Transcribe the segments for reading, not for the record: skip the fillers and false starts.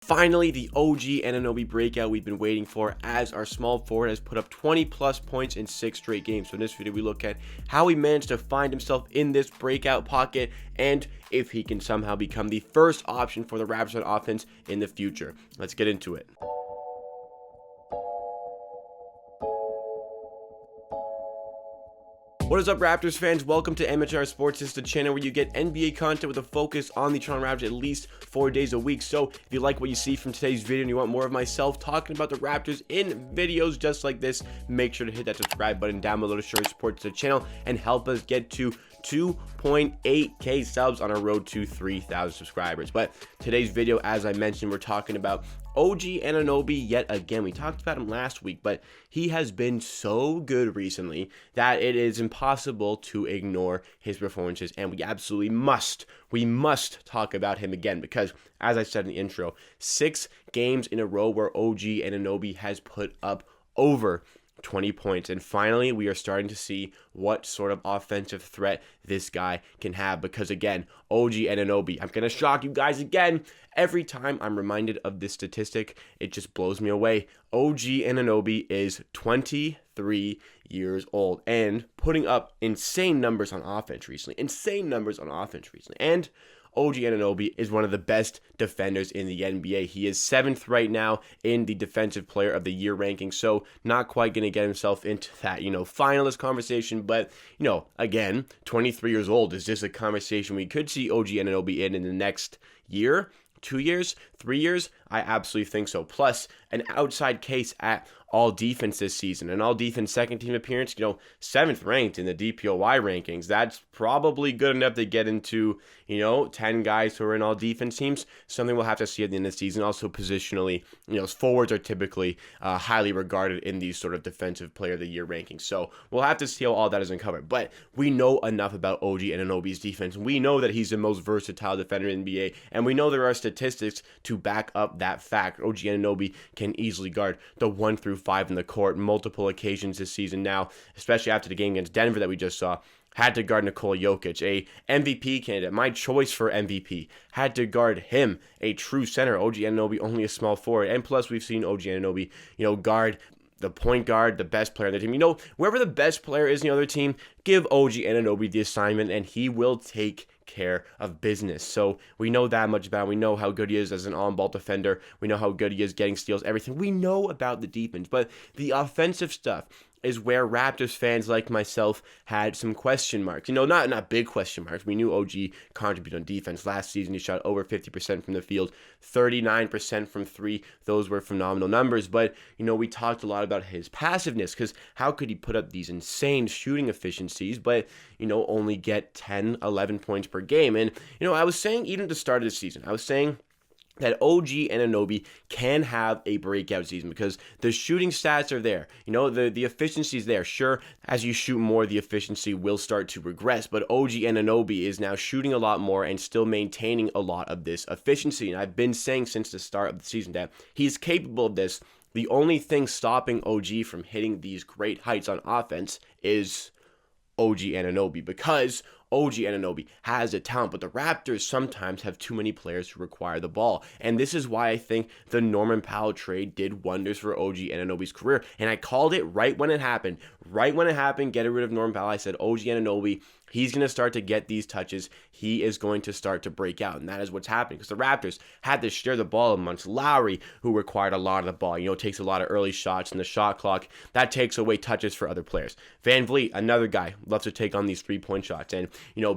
Finally, the OG Anunoby breakout we've been waiting for, as our small forward has put up 20 plus points in 6 straight games. So in this video, we look at how he managed to find himself in this breakout pocket and if he can somehow become the first option for the Raptors on offense in the future. Let's get into it. What is up, Raptors fans? Welcome to MHR Sports. This is the channel where you get NBA content with a focus on the Toronto Raptors at least 4 days a week. So if you like what you see from today's video and you want more of myself talking about the Raptors in videos just like this, make sure to hit that subscribe button down below to show your support to the channel and help us get to 2.8k subs on our road to 3,000 subscribers. But today's video, as I mentioned, we're talking about OG Anunoby yet again. We talked about him last week, but he has been so good recently that it is impossible to ignore his performances, and we absolutely must talk about him again because, as I said in the intro, 6 games in a row where OG Anunoby has put up over 20 points, and finally we are starting to see what sort of offensive threat this guy can have because, again, OG Anunoby, I'm gonna shock you guys again. Every time I'm reminded of this statistic, it just blows me away. OG Anunoby is 23 years old and putting up insane numbers on offense recently. And OG Anunoby is one of the best defenders in the NBA. He is 7th right now in the Defensive Player of the Year ranking, so not quite going to get himself into that, finalist conversation, but, again, 23 years old. Is this a conversation we could see OG Anunoby in the next year? 2 years, 3 years? I absolutely think so. Plus, an outside case at all defense this season. An all defense second team appearance, 7th ranked in the DPOY rankings. That's probably good enough to get into, 10 guys who are in all defense teams. Something we'll have to see at the end of the season. Also, positionally, forwards are typically highly regarded in these sort of defensive player of the year rankings. So we'll have to see how all that is uncovered. But we know enough about OG Anunoby's defense. We know that he's the most versatile defender in the NBA, and we know there are statistics to back up that fact. OG Anunoby can easily guard the 1 through 5 in the court multiple occasions this season now, especially after the game against Denver that we just saw. Had to guard Nikola Jokic, a MVP candidate, my choice for MVP. Had to guard him, a true center. OG Anunoby only a small forward, and plus we've seen OG Anunoby, guard the point guard, the best player on the team. Wherever the best player is in the other team, give OG Anunoby the assignment, and he will take care of business. So we know that much about him. We know how good he is as an on-ball defender. We know how good he is getting steals, everything. We know about the defense, but the offensive stuff is where Raptors fans like myself had some question marks. Not big question marks. We knew OG contributed on defense. Last season, he shot over 50% from the field, 39% from 3. Those were phenomenal numbers. But, we talked a lot about his passiveness because how could he put up these insane shooting efficiencies but, only get 10, 11 points per game? And, I was saying even at the start of the season, that OG Anunoby can have a breakout season because the shooting stats are there. The efficiency is there. Sure, as you shoot more, the efficiency will start to regress, but OG Anunoby is now shooting a lot more and still maintaining a lot of this efficiency. And I've been saying since the start of the season that he's capable of this. The only thing stopping OG from hitting these great heights on offense is OG Anunoby, because OG Anunoby has a talent, but the Raptors sometimes have too many players who require the ball. And this is why I think the Norman Powell trade did wonders for OG Anunoby's career. And I called it right when it happened. Getting rid of Norman Powell. I said OG Anunoby, he's going to start to get these touches. He is going to start to break out. And that is what's happening because the Raptors had to share the ball amongst Lowry, who required a lot of the ball. Takes a lot of early shots in the shot clock. That takes away touches for other players. Van Vliet, another guy, loves to take on these 3-point shots. And,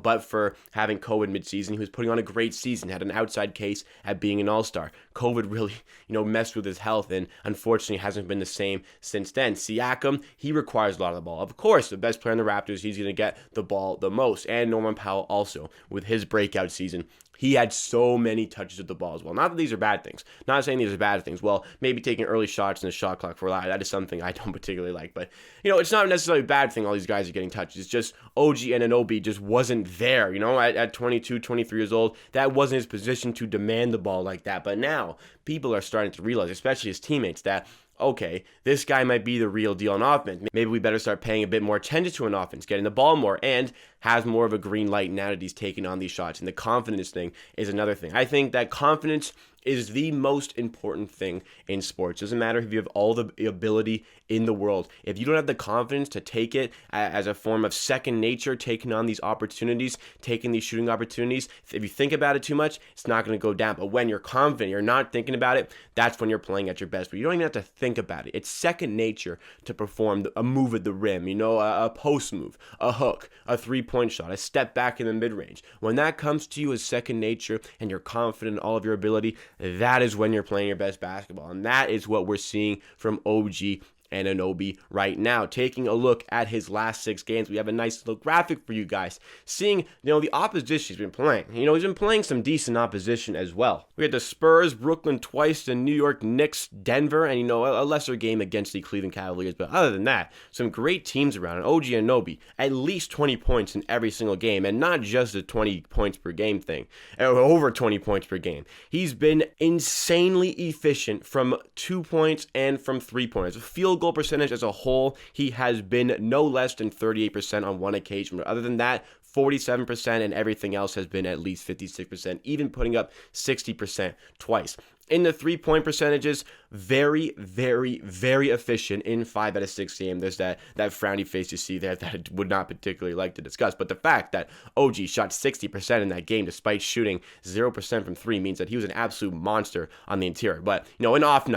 but for having COVID midseason, he was putting on a great season, had an outside case at being an all-star. COVID really, messed with his health and unfortunately hasn't been the same since then. Siakam, he requires a lot of the ball. Of course, the best player in the Raptors, he's going to get the ball the most. And Norman Powell also, with his breakout season, he had so many touches of the ball as well. Not that these are bad things. Not saying these are bad things. Well, maybe taking early shots in the shot clock for a lot. That is something I don't particularly like. But, it's not necessarily a bad thing all these guys are getting touches. It's just OG Anunoby just wasn't there, at 22, 23 years old. That wasn't his position to demand the ball like that. But now people are starting to realize, especially his teammates, that okay, this guy might be the real deal on offense. Maybe we better start paying a bit more attention to an offense, getting the ball more. And has more of a green light now that he's taking on these shots. And the confidence thing is another thing. I think that confidence is the most important thing in sports. Doesn't matter if you have all the ability in the world. If you don't have the confidence to take it as a form of second nature, taking on these opportunities, taking these shooting opportunities, if you think about it too much, it's not going to go down. But when you're confident, you're not thinking about it, that's when you're playing at your best. But you don't even have to think about it. It's second nature to perform a move at the rim, a post move, a hook, a three-point shot, a step back in the mid-range. When that comes to you as second nature and you're confident in all of your ability, that is when you're playing your best basketball. And that is what we're seeing from OG Anunoby right now. Taking a look at his last 6 games, we have a nice little graphic for you guys, seeing the opposition he's been playing. He's been playing some decent opposition as well. We had the Spurs, Brooklyn twice, the New York Knicks, Denver, and a lesser game against the Cleveland Cavaliers. But other than that, some great teams around. And OG Anunoby, at least 20 points in every single game, and not just a 20 points per game thing, over 20 points per game. He's been insanely efficient from 2 points and from 3 points. Field goal percentage as a whole, he has been no less than 38% on one occasion. But other than that, 47%, and everything else has been at least 56%, even putting up 60% twice. In the 3-point percentages, very, very, very efficient in 5 out of 6 games. There's that frowny face you see there that I would not particularly like to discuss. But the fact that OG shot 60% in that game despite shooting 0% from 3 means that he was an absolute monster on the interior. But, an off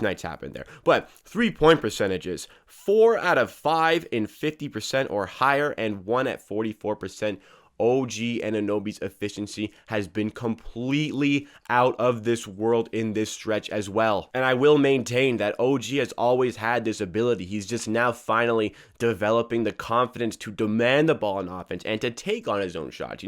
nights happened there. But 3-point percentages, 4 out of 5 in 50% or higher, and 1 at 44%. OG Anunoby's efficiency has been completely out of this world in this stretch as well. And I will maintain that OG has always had this ability. He's just now finally developing the confidence to demand the ball in offense and to take on his own shots.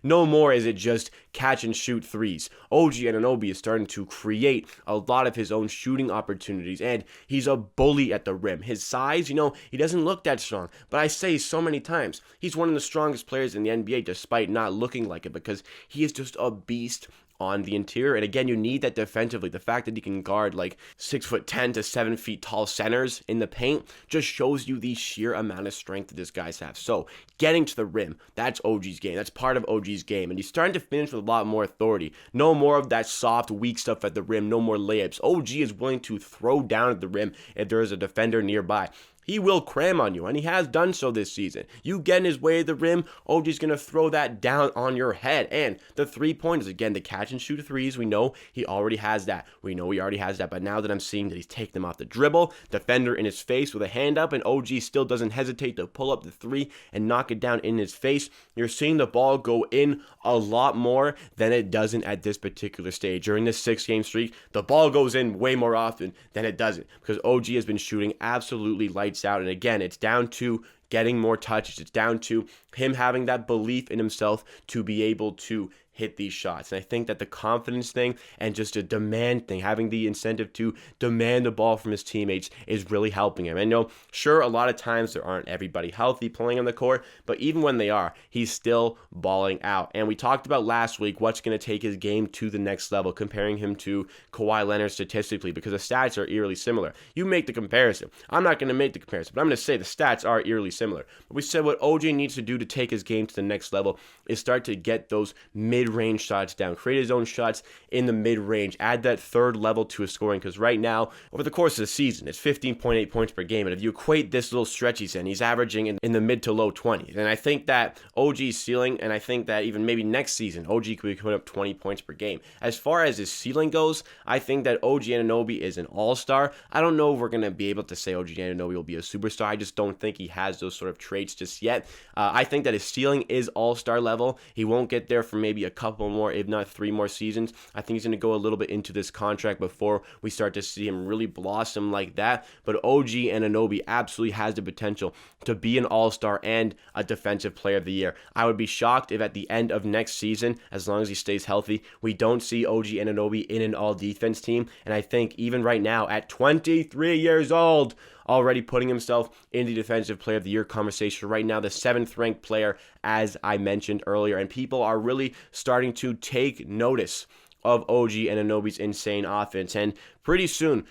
No more is it just catch and shoot threes. OG Anunoby is starting to create a lot of his own shooting opportunities, and he's a bully at the rim. His size, he doesn't look that strong, but I say so many times, he's one of the strongest players in the NBA despite not looking like it, because he is just a beast on the interior. And again, you need that defensively. The fact that he can guard like 6'10" to 7 feet tall centers in the paint just shows you the sheer amount of strength that this guys have. So getting to the rim, that's OG's game. That's part of OG's game. And he's starting to finish with a lot more authority. No more of that soft, weak stuff at the rim. No more layups. OG is willing to throw down at the rim if there is a defender nearby. He will cram on you, and he has done so this season. You get in his way of the rim, OG's going to throw that down on your head. And the 3-pointers, again, the catch and shoot threes, we know he already has that. But now that I'm seeing that he's taking them off the dribble, defender in his face with a hand up, and OG still doesn't hesitate to pull up the 3 and knock it down in his face, you're seeing the ball go in a lot more than it doesn't at this particular stage. During this 6-game streak, the ball goes in way more often than it doesn't, because OG has been shooting absolutely lights out. And again, it's down to getting more touches. It's down to him having that belief in himself to be able to hit these shots. And I think that the confidence thing and just a demand thing, having the incentive to demand the ball from his teammates, is really helping him. And sure, a lot of times there aren't everybody healthy playing on the court, but even when they are, he's still balling out. And we talked about last week what's going to take his game to the next level, comparing him to Kawhi Leonard statistically, because the stats are eerily similar. You make the comparison. I'm not going to make the comparison, but I'm going to say the stats are eerily similar. But we said what OG needs to do to take his game to the next level is start to get those mid-range shots down, create his own shots in the mid-range, add that third level to his scoring, because right now, over the course of the season, it's 15.8 points per game, and if you equate this little stretch he's in, he's averaging in the mid to low 20s, and I think that OG's ceiling, and I think that even maybe next season, OG could be putting up 20 points per game. As far as his ceiling goes, I think that OG Anunoby is an all-star. I don't know if we're going to be able to say OG Anunoby will be a superstar. I just don't think he has those sort of traits just yet. I think that his ceiling is all-star level. He won't get there for maybe a couple more, if not 3 more seasons. I think he's going to go a little bit into this contract before we start to see him really blossom like that. But OG Anunoby absolutely has the potential to be an all-star and a defensive player of the year. I would be shocked if at the end of next season, as long as he stays healthy, we don't see OG Anunoby in an all-defense team. And I think even right now, at 23 years old, already putting himself in the Defensive Player of the Year conversation right now, the 7th-ranked player, as I mentioned earlier. And people are really starting to take notice of OG Anunoby's insane offense. And pretty soon,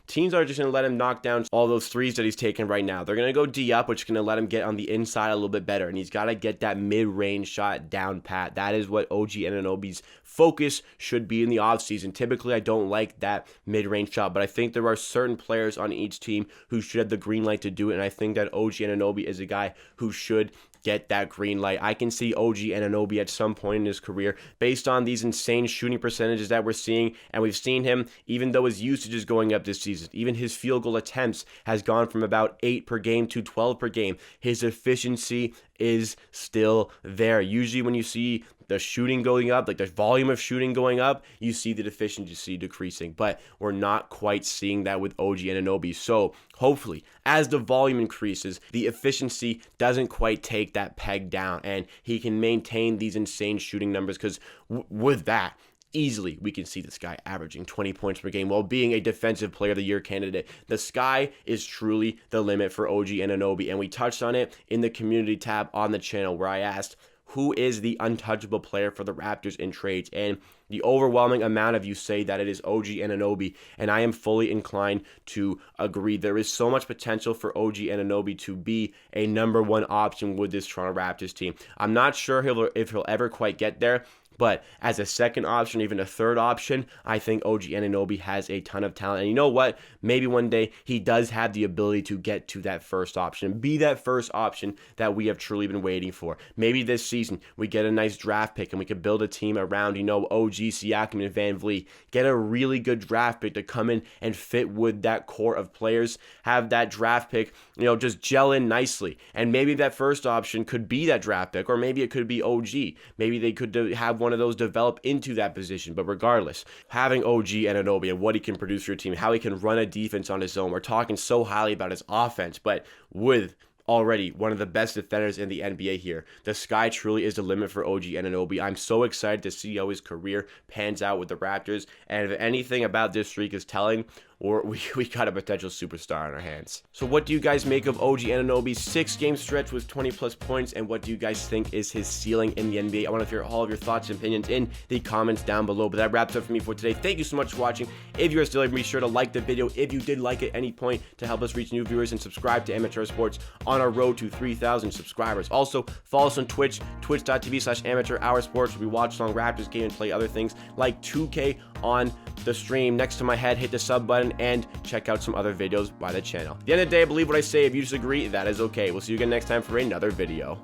teams are just going to let him knock down all those threes that he's taking right now. They're going to go D up, which is going to let him get on the inside a little bit better. And he's got to get that mid-range shot down pat. That is what OG Anunoby's focus should be in the offseason. Typically, I don't like that mid-range shot, but I think there are certain players on each team who should have the green light to do it. And I think that OG Anunoby is a guy who should get that green light. I can see OG Anunoby at some point in his career, based on these insane shooting percentages that we're seeing, and we've seen him, even though his usage is going up this season, even his field goal attempts has gone from about 8 per game to 12 per game. His efficiency is still there. Usually when you see the shooting going up, like the volume of shooting going up, you see the efficiency decreasing, but we're not quite seeing that with OG Anunoby. So hopefully, as the volume increases, the efficiency doesn't quite take that peg down, and he can maintain these insane shooting numbers, because with that, easily we can see this guy averaging 20 points per game while being a defensive player of the year candidate. The sky is truly the limit for OG Anunoby, and we touched on it in the community tab on the channel, where I asked, who is the untouchable player for the Raptors in trades? And the overwhelming amount of you say that it is OG Anunoby, and I am fully inclined to agree. There is so much potential for OG Anunoby to be a #1 option with this Toronto Raptors team. I'm not sure if he'll ever quite get there, but as a second option, even a third option, I think OG Anunoby has a ton of talent. And you know what? Maybe one day he does have the ability to get to that first option, be that first option that we have truly been waiting for. Maybe this season we get a nice draft pick and we can build a team around, OG, Siakam, and Van Vliet. Get a really good draft pick to come in and fit with that core of players. Have that draft pick, just gel in nicely. And maybe that first option could be that draft pick, or maybe it could be OG. Maybe they could have one of those develop into that position. But regardless, having OG Anunoby and what he can produce for your team, how he can run a defense on his own. We're talking so highly about his offense, but with already one of the best defenders in the NBA here, the sky truly is the limit for OG Anunoby. I'm so excited to see how his career pans out with the Raptors, and if anything about this streak is telling, we got a potential superstar on our hands. So what do you guys make of OG Anunoby's 6-game stretch with 20+ points, and what do you guys think is his ceiling in the NBA? I want to hear all of your thoughts and opinions in the comments down below. But that wraps up for me for today. Thank you so much for watching. If you are still here, be sure to like the video if you did like it at any point to help us reach new viewers, and subscribe to Amateur Sports on our road to 3,000 subscribers. Also, follow us on Twitch, twitch.tv/amateurhoursports, where we watch long Raptors game and play other things like 2K on the stream. Next to my head, hit the sub button and check out some other videos by the channel. At the end of the day, I believe what I say. If you disagree, that is okay. We'll see you again next time for another video.